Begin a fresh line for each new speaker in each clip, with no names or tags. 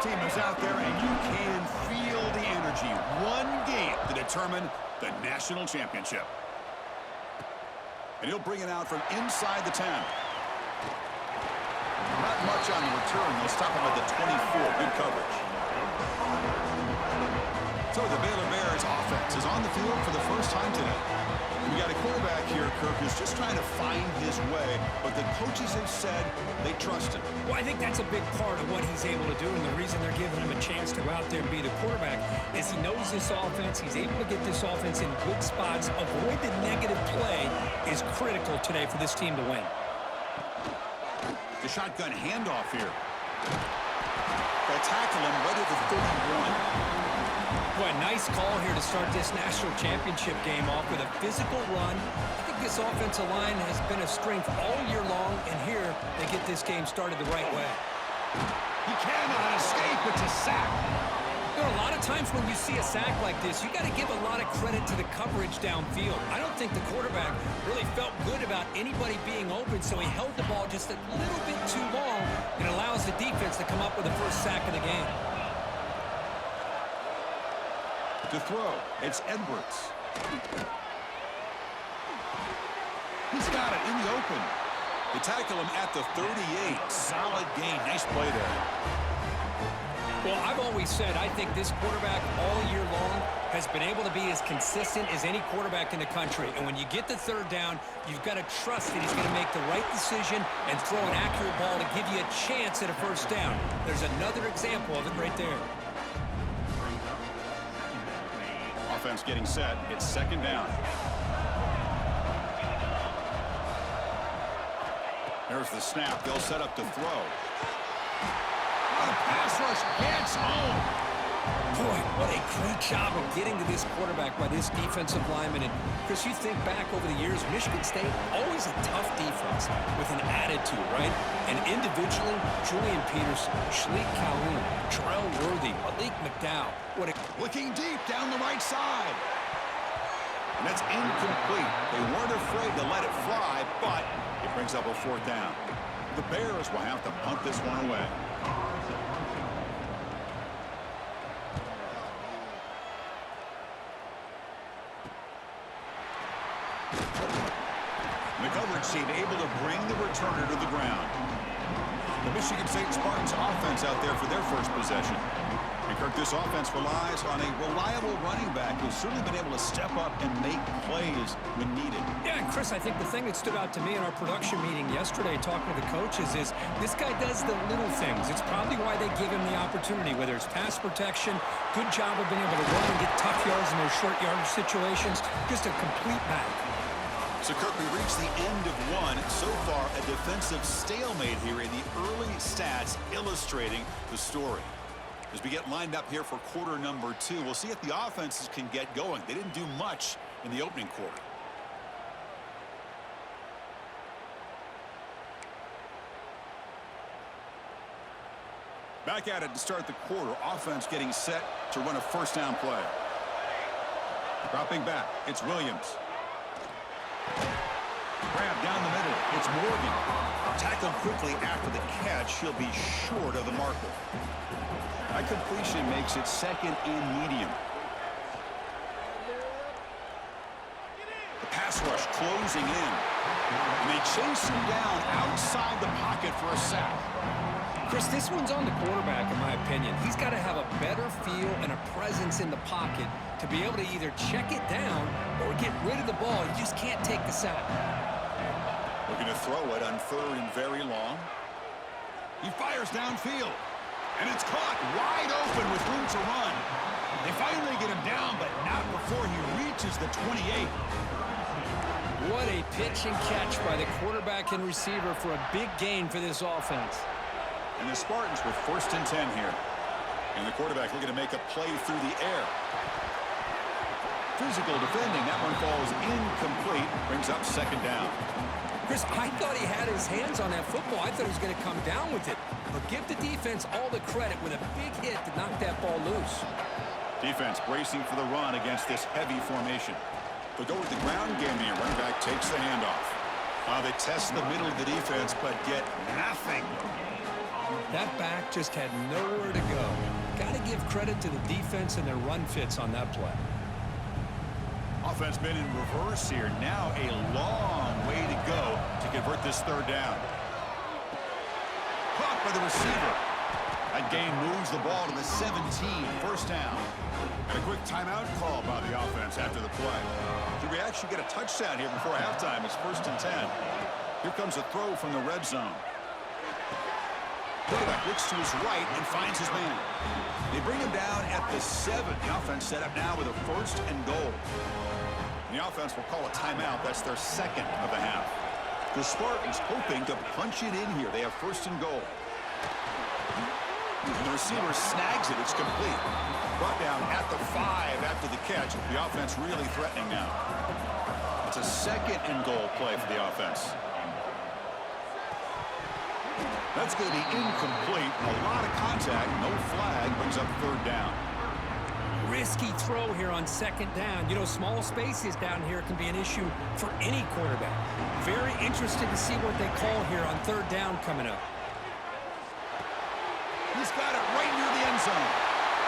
team is out there, and you can feel the energy. One game to determine the national championship. And he'll bring it out from inside the 10. Not much on the return. They'll stop him at the 24. Good coverage. So the Baylor Bears offense is on the field for the first time today. We got a quarterback here, Kirk, who's just trying to find his way, but the coaches have said they trust him.
Well, I think that's a big part of what he's able to do, and the reason they're giving him a chance to go out there and be the quarterback is he knows this offense. He's able to get this offense in good spots. Avoid the negative play is critical today for this team to win.
The shotgun handoff here. They'll tackle him right at the 31.
Boy, nice call here to start this national championship game off with a physical run. I think this offensive line has been a strength all year long, and here they get this game started the right way.
He cannot escape. It's a sack.
You know, a lot of times when you see a sack like this, you got to give a lot of credit to the coverage downfield. I don't think the quarterback really felt good about anybody being open, so he held the ball just a little bit too long and allows the defense to come up with the first sack of the game.
To throw, it's Edwards. He's got it in the open. They tackle him at the 38. Solid gain. Nice play there.
Well, I've always said I think this quarterback all year long has been able to be as consistent as any quarterback in the country. And when you get the third down, you've got to trust that he's going to make the right decision and throw an accurate ball to give you a chance at a first down. There's another example of it right there.
Offense getting set. It's second down. There's the snap. They'll set up to throw. On a pass rush gets home.
Boy, what a great job of getting to this quarterback by this defensive lineman. And, Chris, you think back over the years, Michigan State, always a tough defense with an attitude, right? And individually, Julian Peterson, Shalik Calhoun, Terrell Worthy, Malik McDowell.
Looking deep down the right side. And that's incomplete. They weren't afraid to let it fly, but it brings up a fourth down. The Bears will have to punt this one away. The coverage team able to bring the returner to the ground. The Michigan State Spartans offense out there for their first possession. And Kirk, this offense relies on a reliable running back who's certainly been able to step up and make plays when needed.
Yeah, Chris, I think the thing that stood out to me in our production meeting yesterday talking to the coaches is this guy does the little things. It's probably why they give him the opportunity, whether it's pass protection, good job of being able to run and get tough yards in those short yardage situations, just a complete back.
So, Kirk, we reached the end of one. So far, a defensive stalemate here in the early stats illustrating the story. As we get lined up here for quarter number 2, we'll see if the offenses can get going. They didn't do much in the opening quarter. Back at it to start the quarter. Offense getting set to run a first down play. Dropping back, it's Williams. Grab down the middle. It's Morgan. Tackle quickly after the catch. He'll be short of the marker. That completion makes it second and medium. The pass rush closing in. And they chase him down outside the pocket for a sack.
Chris, this one's on the quarterback, in my opinion. He's got to have a better feel and a presence in the pocket to be able to either check it down or get rid of the ball. You just can't take the sack.
Looking to throw it on third and very long. He fires downfield. And it's caught wide open with room to run. They finally get him down, but not before he reaches the 28.
What a pitch and catch by the quarterback and receiver for a big gain for this offense.
And the Spartans with first and 10 here. And the quarterback looking to make a play through the air. Physical defending. That one falls incomplete. Brings up second down.
Chris, I thought he had his hands on that football. I thought he was going to come down with it. But give the defense all the credit with a big hit to knock that ball loose.
Defense bracing for the run against this heavy formation. They'll go with the ground game here. Running back takes the handoff. They test the middle of the defense, but get nothing.
That back just had nowhere to go. Got to give credit to the defense and their run fits on that play.
Offense been in reverse here. Now a long way to go to convert this third down. Caught by the receiver. That gain moves the ball to the 17, first down. And a quick timeout call by the offense after the play. Should we actually get a touchdown here before halftime? It's 1st and 10. Here comes a throw from the red zone. Quarterback looks to his right and finds his man. They bring him down at the 7. The offense set up now with a 1st and goal. And the offense will call a timeout. That's their 2nd of the half. The Spartans hoping to punch it in here. They have 1st and goal. And the receiver snags it. It's complete. Brought down at the 5 after the catch. The offense really threatening now. It's a 2nd and goal play for the offense. That's going to be incomplete. A lot of contact. No flag. Brings up 3rd down.
Risky throw here on 2nd down. You know, small spaces down here can be an issue for any quarterback. Very interested to see what they call here on 3rd down coming up.
He's got it right near the end zone.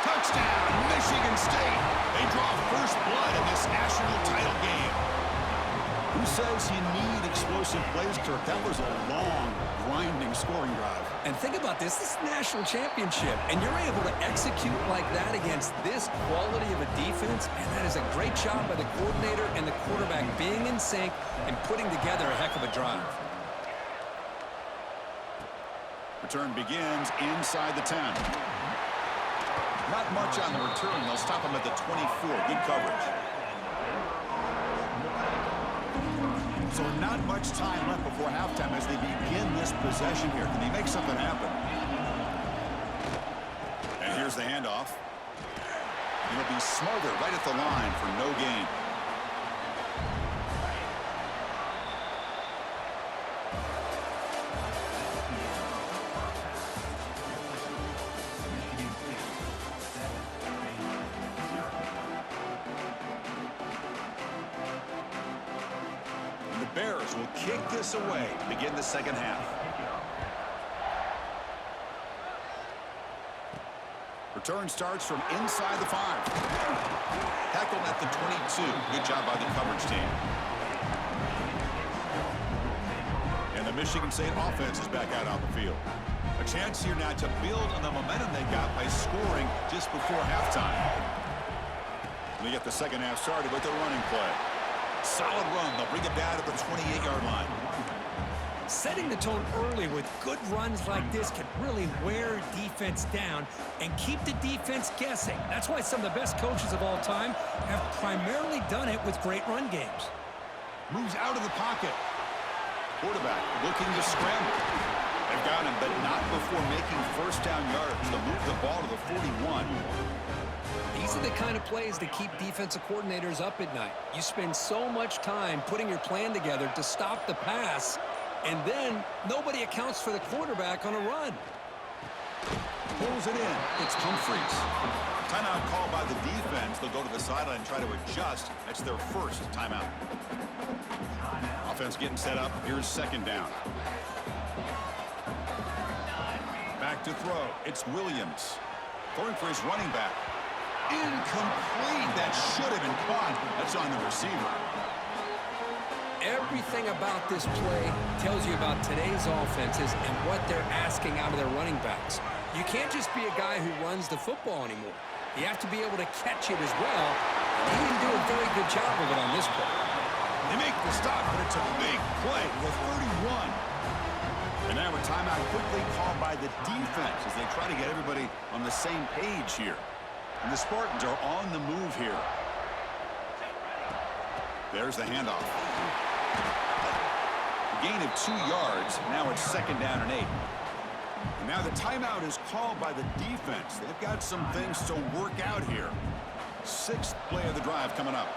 Touchdown, Michigan State. They draw first blood in this national title game. Who says you need explosive plays, Kirk? That was a long, grinding scoring drive.
And think about this. This is a national championship, and you're able to execute like that against this quality of a defense, and that is a great job by the coordinator and the quarterback being in sync and putting together a heck of a drive.
Return begins inside the 10. Not much on the return. They'll stop him at the 24. Good coverage. So not much time left before halftime as they begin this possession here. Can they make something happen? And here's the handoff. It'll be Smothered right at the line for no gain. Bears will kick this away to begin the 2nd half. Return starts from inside the 5. Tackled at the 22. Good job by the coverage team. And the Michigan State offense is back out on the field. A chance here now to build on the momentum they got by scoring just before halftime. We get the 2nd half started with the running play. Solid run. They'll bring it down to the 28-yard line.
Setting the tone early with good runs like this can really wear defense down and keep the defense guessing. That's why some of the best coaches of all time have primarily done it with great run games.
Moves out of the pocket. Quarterback looking to scramble. They've got him, but not before making 1st down yards. They'll move the ball to the 41.
These are the kind of plays that keep defensive coordinators up at night. You spend so much time putting your plan together to stop the pass, and then nobody accounts for the quarterback on a run.
Pulls it in. It's Humphreys. Timeout called by the defense. They'll go to the sideline and try to adjust. That's their 1st timeout. Offense getting set up. Here's 2nd down. Back to throw. It's Williams. Throwing for his running back. Incomplete. That should have been caught. That's on the receiver.
Everything about this play tells you about today's offenses and what they're asking out of their running backs. You can't just be a guy who runs the football anymore. You have to be able to catch it as well. And he didn't do a very good job of it on this play.
They make the stop, but it's a big play with 31. And now a timeout quickly called by the defense as they try to get everybody on the same page here. And the Spartans are on the move here. There's the handoff. A gain of 2 yards. Now it's 2nd down and 8. And now the timeout is called by the defense. They've got some things to work out here. 6th play of the drive coming up.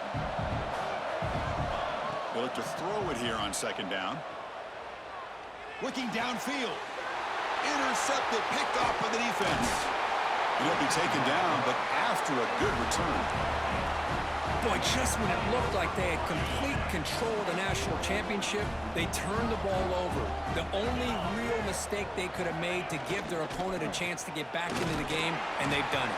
They look to throw it here on 2nd down. Looking downfield. Intercepted, picked off by the defense. He'll be taken down, but after a good return.
Boy, just when it looked like they had complete control of the national championship, they turned the ball over. The only real mistake they could have made to give their opponent a chance to get back into the game, and they've done it.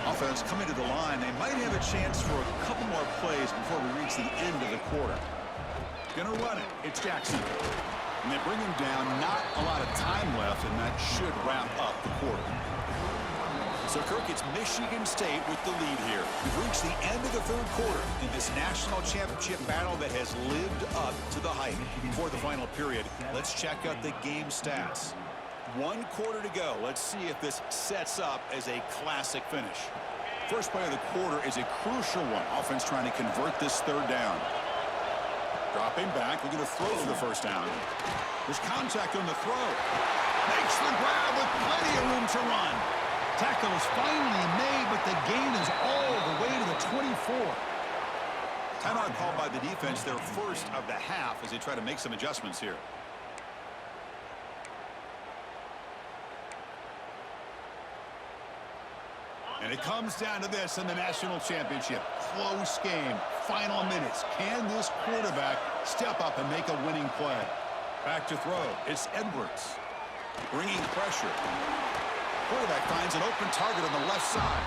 Offense coming to the line. They might have a chance for a couple more plays before we reach the end of the quarter. Gonna run it. It's Jackson. And they bring him down. Not a lot of time left, and that should wrap up the quarter. So, Kirk, it's Michigan State with the lead here. We've reached the end of the third quarter in this national championship battle that has lived up to the hype. Before the final period, let's check out the game stats. 1 quarter to go. Let's see if this sets up as a classic finish. First play of the quarter is a crucial one. Offense trying to convert this third down. Dropping back, looking to throw for the first down. There's contact on the throw. Makes the grab with plenty of room to run. Tackle is finally made, but the gain is all the way to the 24. Timeout called by the defense, their first of the half, as they try to make some adjustments here. And it comes down to this in the national championship. Close game. Final minutes. Can this quarterback step up and make a winning play? Back to throw. It's Edwards. Bringing pressure. Quarterback finds an open target on the left side.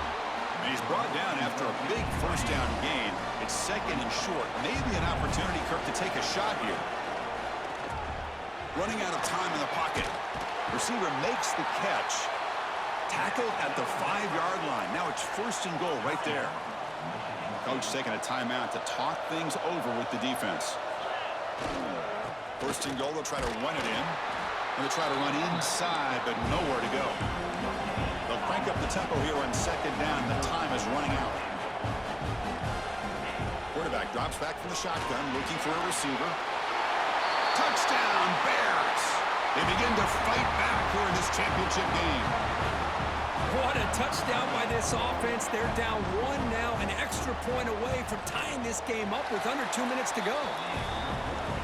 And he's brought down after a big first down gain. It's second and short. Maybe an opportunity, Kirk, to take a shot here. Running out of time in the pocket. Receiver makes the catch. Tackled at the 5-yard line. Now it's first and goal right there. Coach taking a timeout to talk things over with the defense. First and goal, they'll try to run it in. And they'll try to run inside, but nowhere to go. They'll crank up the tempo here on second down. The time is running out. Quarterback drops back from the shotgun, looking for a receiver. Touchdown, Bears! They begin to fight back here in this championship game.
What a touchdown by this offense. They're down 1 now, an extra point away from tying this game up with under 2 minutes to go.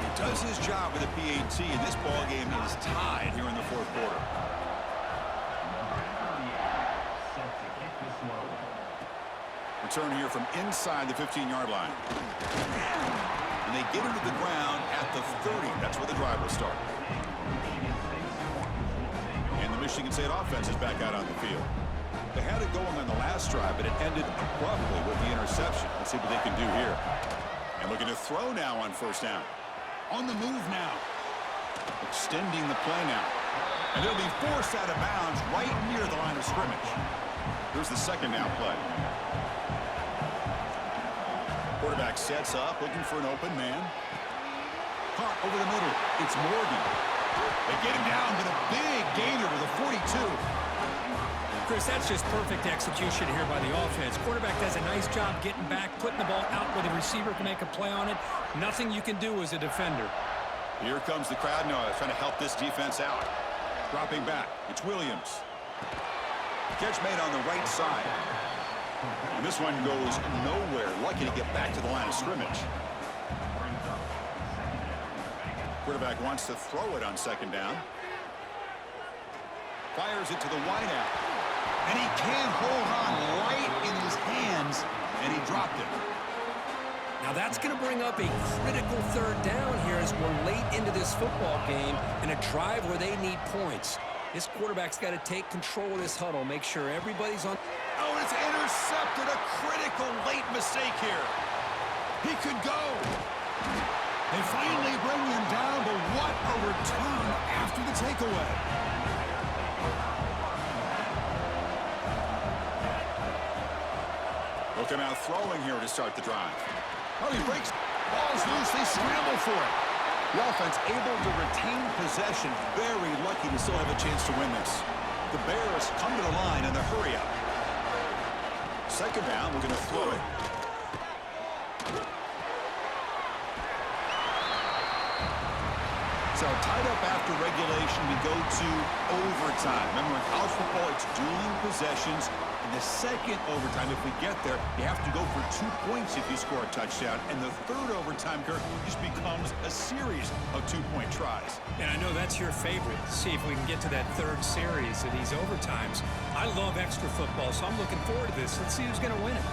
He does his job with the PAT, and this ball game is tied here in the fourth quarter. Return here from inside the 15-yard line. And they get him to the ground at the 30. That's where the drive will start. And the Michigan State offense is back out on the field. They had it going on the last drive, but it ended abruptly with the interception. Let's see what they can do here. And looking to throw now on first down. On the move now. Extending the play now. And they'll be forced out of bounds right near the line of scrimmage. Here's the second down play. Quarterback sets up, looking for an open man. Caught over the middle. It's Morgan. They get him down to the big gainer with a 42.
Chris, that's just perfect execution here by the offense. Quarterback does a nice job getting back, putting the ball out where the receiver can make a play on it. Nothing you can do as a defender.
Here comes the crowd now, trying to help this defense out. Dropping back. It's Williams. Catch made on the right side. And this one goes nowhere. Lucky to get back to the line of scrimmage. Quarterback wants to throw it on second down. Fires it to the wideout. And he can't hold on right in his hands, and he dropped it.
Now that's going to bring up a critical third down here as we're late into this football game in a drive where they need points. This quarterback's got to take control of this huddle, make sure everybody's on.
Oh, it's intercepted. A critical late mistake here. He could go. They finally bring him down, but what a return after the takeaway. Looking out throwing here to start the drive. Oh, he breaks. Ball's loose. They scramble for it. The offense able to retain possession. Very lucky to still have a chance to win this. The Bears come to the line in the hurry up. Second down, we're going to throw it. So tied up after regulation, we go to overtime. Remember, in college football, it's dueling possessions. In the second overtime, if we get there, you have to go for 2 points if you score a touchdown. And the third overtime, Kirk, just becomes a series of 2-point tries.
And I know that's your favorite. See if we can get to that third series of these overtimes. I love extra football, so I'm looking forward to this. Let's see who's going to win it.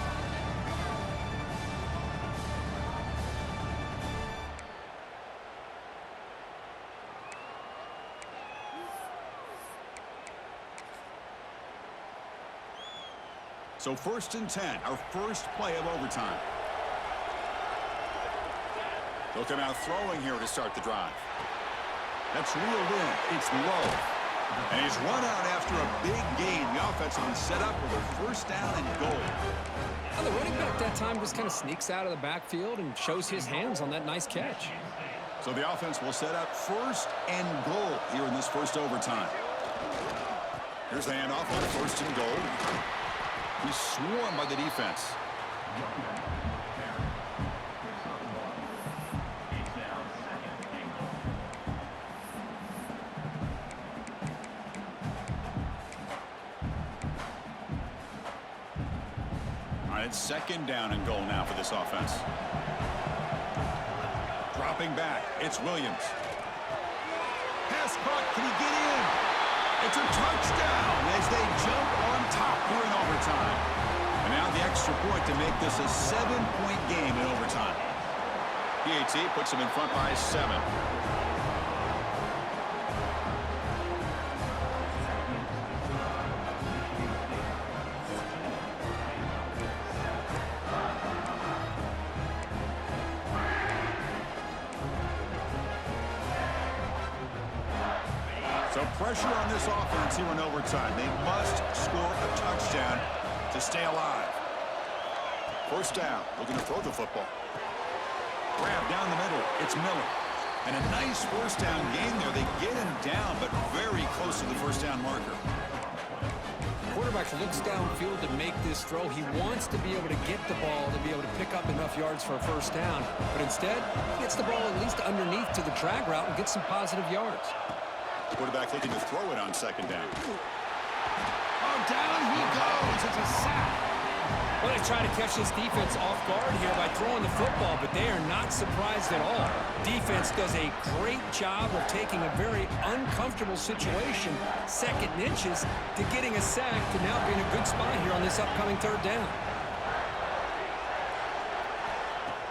So 1st and 10, our first play of overtime. They'll come out throwing here to start the drive. That's reeled in. It's low. And he's run out after a big gain. The offense will be set up with a 1st down and goal.
Well, the running back that time just kind of sneaks out of the backfield and shows his hands on that nice catch.
So the offense will set up 1st and goal here in this first overtime. Here's the handoff on 1st and goal. He's swarmed by the defense. All right, it's 2nd down and goal now for this offense. Dropping back, it's Williams. Pass caught, can he get in? It's a touchdown as they jump on top here in overtime. And now the extra point to make this a 7-point game in overtime. PAT puts them in front by 7. So pressure on this offense here in overtime. They must score a touchdown to stay alive. 1st down, looking to throw the football. Grab down the middle, it's Miller. And a nice 1st down gain there. They get him down, but very close to the 1st down marker.
The quarterback looks downfield to make this throw. He wants to be able to get the ball to be able to pick up enough yards for a 1st down. But instead, he gets the ball at least underneath to the drag route and gets some positive yards.
Quarterback looking to throw it on 2nd down. Oh, down he goes. It's a sack.
Well, they try to catch this defense off guard here by throwing the football, but they are not surprised at all. Defense does a great job of taking a very uncomfortable situation, 2nd and inches, to getting a sack to now being a good spot here on this upcoming 3rd down.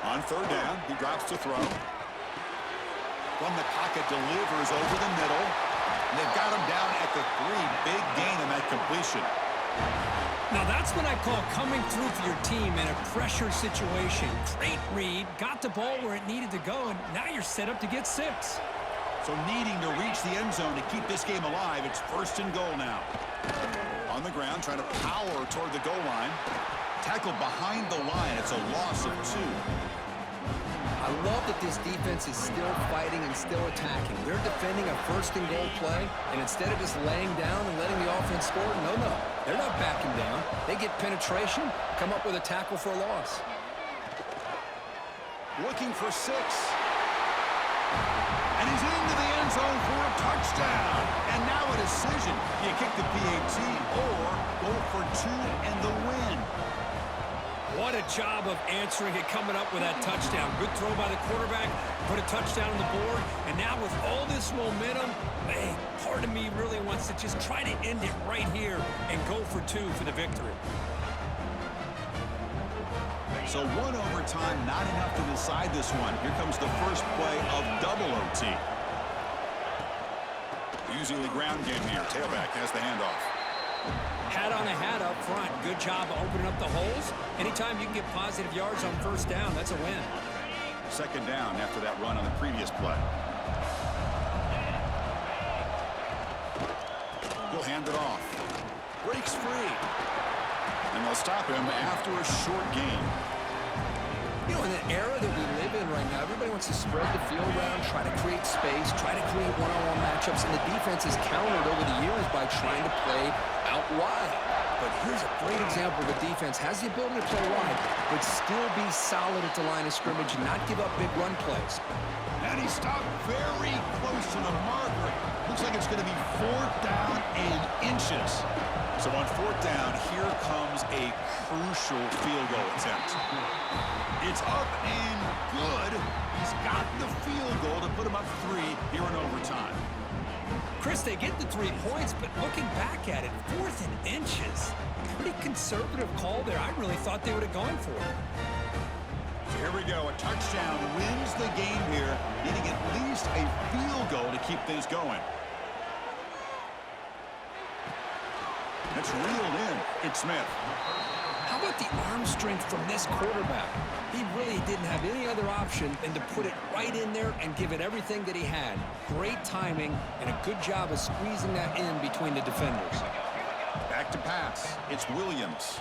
On 3rd down, he drops to throw. From the pocket, delivers over the middle. And they've got him down at the 3. Big gain in that completion.
Now that's what I call coming through for your team in a pressure situation. Great read, got the ball where it needed to go, and now you're set up to get 6.
So needing to reach the end zone to keep this game alive, it's 1st and goal now. On the ground, trying to power toward the goal line. Tackled behind the line. It's a loss of 2.
I love that this defense is still fighting and still attacking. They're defending a 1st and goal play, and instead of just laying down and letting the offense score, no. They're not backing down. They get penetration, come up with a tackle for a loss.
Looking for 6. And he's into the end zone for a touchdown. And now a decision. Do you kick the PAT or go for 2 and the win?
What a job of answering it, coming up with that touchdown. Good throw by the quarterback, put a touchdown on the board, and now with all this momentum, hey, part of me really wants to just try to end it right here and go for 2 for the victory.
So 1 overtime, not enough to decide this one. Here comes the first play of double OT. Using the ground game here. Tailback has the handoff.
Hat on a hat up front. Good job of opening up the holes. Anytime you can get positive yards on 1st down, that's a win.
2nd down after that run on the previous play. He'll hand it off. Breaks free. And they'll stop him after a short gain.
You know, in the era that we live in right now, everybody wants to spread the field around, try to create space, try to create one-on-one matchups, and the defense is countered over the years by trying to play out wide. but here's a great example of a defense has the ability to play wide, but still be solid at the line of scrimmage and not give up big run plays.
And he stopped very close to the marker. Looks like it's going to be 4th down and inches. So on 4th down, here comes a crucial field goal attempt. It's up and good. He's got the field goal to put him up 3 here in overtime.
Chris, they get the 3 points, but looking back at it, 4th and inches. Pretty conservative call there. I really thought they would have gone for it.
So here we go. A touchdown wins the game here, needing at least a field goal to keep things going. That's reeled in. It's Smith.
How about the arm strength from this quarterback? He really didn't have any other option than to put it right in there and give it everything that he had. Great timing and a good job of squeezing that in between the defenders.
Back to pass. It's Williams.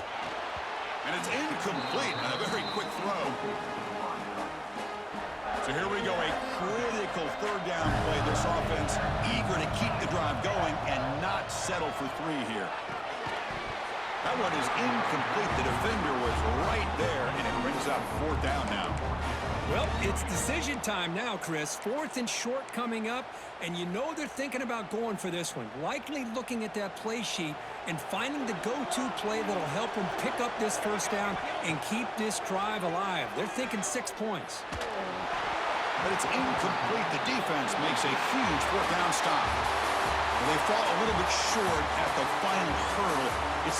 And it's incomplete on a very quick throw. So here we go, a critical 3rd down play. This offense eager to keep the drive going and not settle for 3 here. That one is incomplete. The defender was right there, and it brings up 4th down now.
Well, it's decision time now, Chris. 4th and short coming up, and you know they're thinking about going for this one. Likely looking at that play sheet and finding the go-to play that'll help them pick up this 1st down and keep this drive alive. They're thinking 6 points.
But it's incomplete. The defense makes a huge 4th down stop. They fall a little bit short at the final hurdle. It's